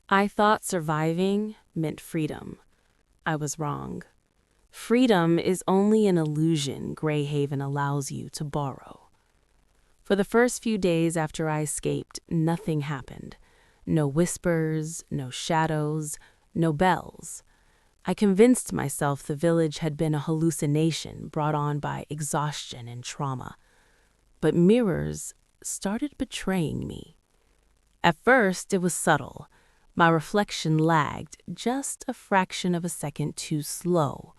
I thought surviving meant freedom. I was wrong. Freedom is only an illusion Greyhaven allows you to borrow. For the first few days after I escaped, nothing happened. No whispers, no shadows, no bells. I convinced myself the village had been a hallucination brought on by exhaustion and trauma. But mirrors started betraying me. At first, it was subtle. My reflection lagged just a fraction of a second too slow.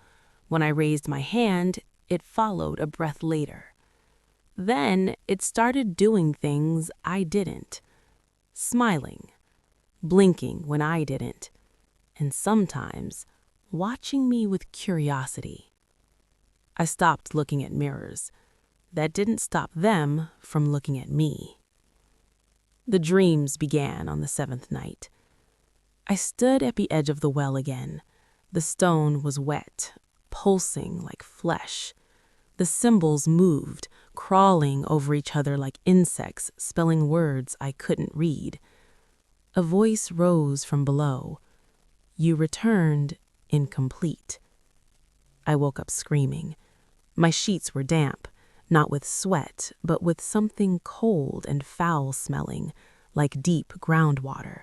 When I raised my hand, it followed a breath later. Then it started doing things I didn't. Smiling, blinking when I didn't, and sometimes watching me with curiosity. I stopped looking at mirrors. That didn't stop them from looking at me. The dreams began on the 7th night. I stood at the edge of the well again. The stone was wet, pulsing like flesh. The symbols moved, crawling over each other like insects, spelling words I couldn't read. A voice rose from below. You returned incomplete. I woke up screaming. My sheets were damp, not with sweat, but with something cold and foul-smelling, like deep groundwater.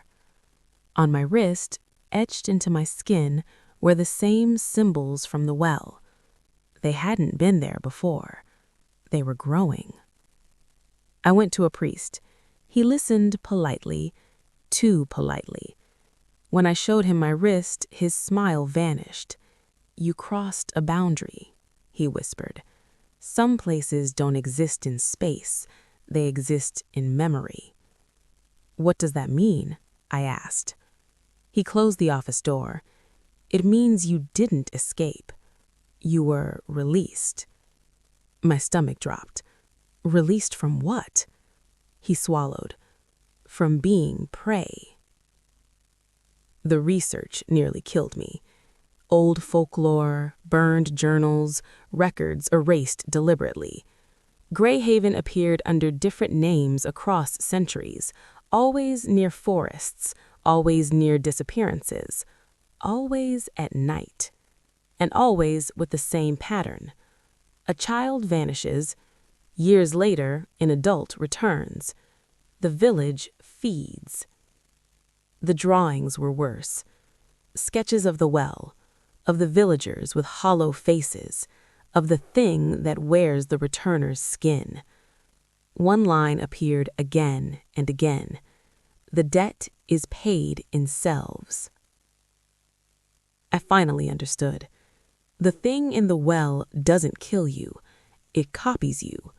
On my wrist, etched into my skin, were the same symbols from the well. They hadn't been there before. They were growing. I went to a priest. He listened politely, too politely. When I showed him my wrist, his smile vanished. You crossed a boundary, he whispered. Some places don't exist in space. They exist in memory. What does that mean? I asked. He closed the office door. It means you didn't escape. You were released. My stomach dropped. Released from what? He swallowed. From being prey. The research nearly killed me. Old folklore, burned journals, records erased deliberately. Greyhaven appeared under different names across centuries, always near forests, always near disappearances, always at night, and always with the same pattern. A child vanishes. Years later, an adult returns. The village feeds. The drawings were worse. Sketches of the well, of the villagers with hollow faces, of the thing that wears the returner's skin. One line appeared again and again. The debt is paid in selves. I finally understood. The thing in the well doesn't kill you. It copies you.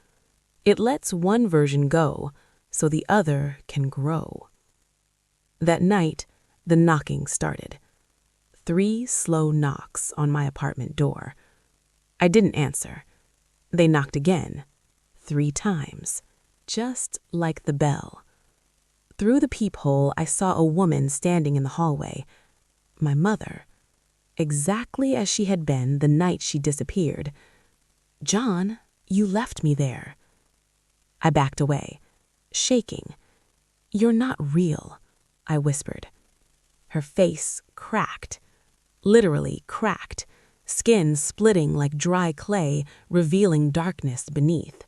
It lets one version go so the other can grow. That night, the knocking started. 3 slow knocks on my apartment door. I didn't answer. They knocked again, 3 times, just like the bell. Through the peephole, I saw a woman standing in the hallway. My mother, exactly as she had been the night she disappeared. John, you left me there. I backed away, shaking. You're not real, I whispered. Her face cracked, literally cracked, skin splitting like dry clay, revealing darkness beneath.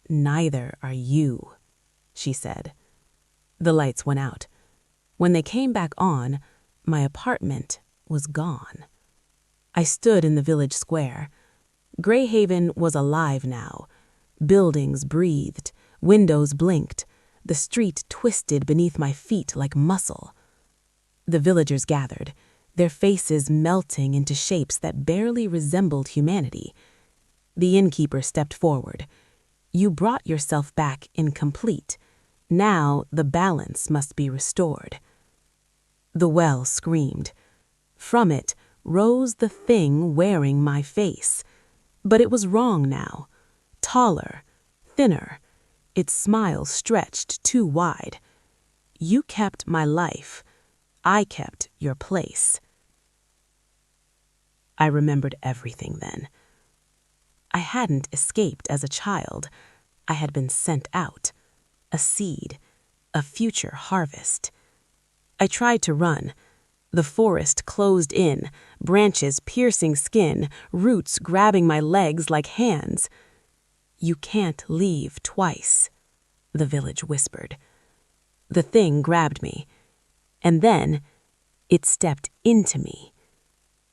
Neither are you, she said. The lights went out. When they came back on, my apartment was gone. I stood in the village square. Greyhaven was alive now. Buildings breathed, windows blinked, the street twisted beneath my feet like muscle. The villagers gathered, their faces melting into shapes that barely resembled humanity. The innkeeper stepped forward. You brought yourself back incomplete. Now the balance must be restored. The well screamed. From it rose the thing wearing my face. But it was wrong now. Taller, thinner. Its smile stretched too wide. You kept my life. I kept your place. I remembered everything then. I hadn't escaped as a child. I had been sent out. A seed, a future harvest. I tried to run. The forest closed in, branches piercing skin, roots grabbing my legs like hands. "You can't leave twice," the village whispered. The thing grabbed me, and then it stepped into me.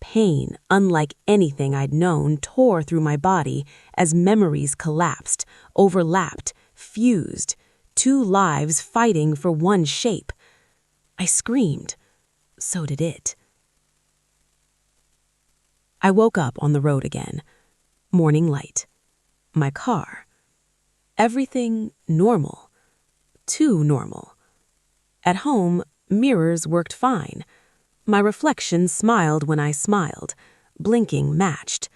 Pain, unlike anything I'd known, tore through my body as memories collapsed, overlapped, fused, two lives fighting for one shape. I screamed. So did it. I woke up on the road again. Morning light. My car. Everything normal. Too normal. At home, mirrors worked fine. My reflection smiled when I smiled. Blinking matched.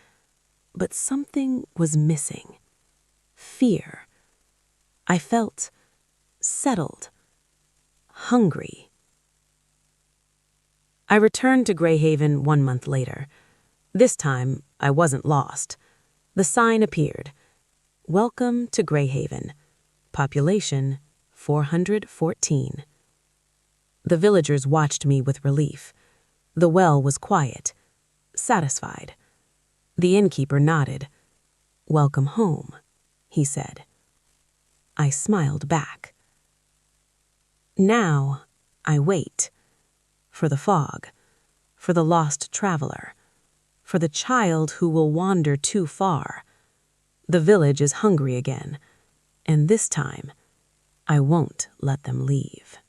But something was missing. Fear. I felt settled. Hungry. I returned to Greyhaven 1 month later. This time, I wasn't lost. The sign appeared. "Welcome to Greyhaven. Population 414. The villagers watched me with relief. The well was quiet, satisfied. The innkeeper nodded. "Welcome home," he said. I smiled back. Now, I wait. For the fog. For the lost traveler. For the child who will wander too far. The village is hungry again, and this time, I won't let them leave.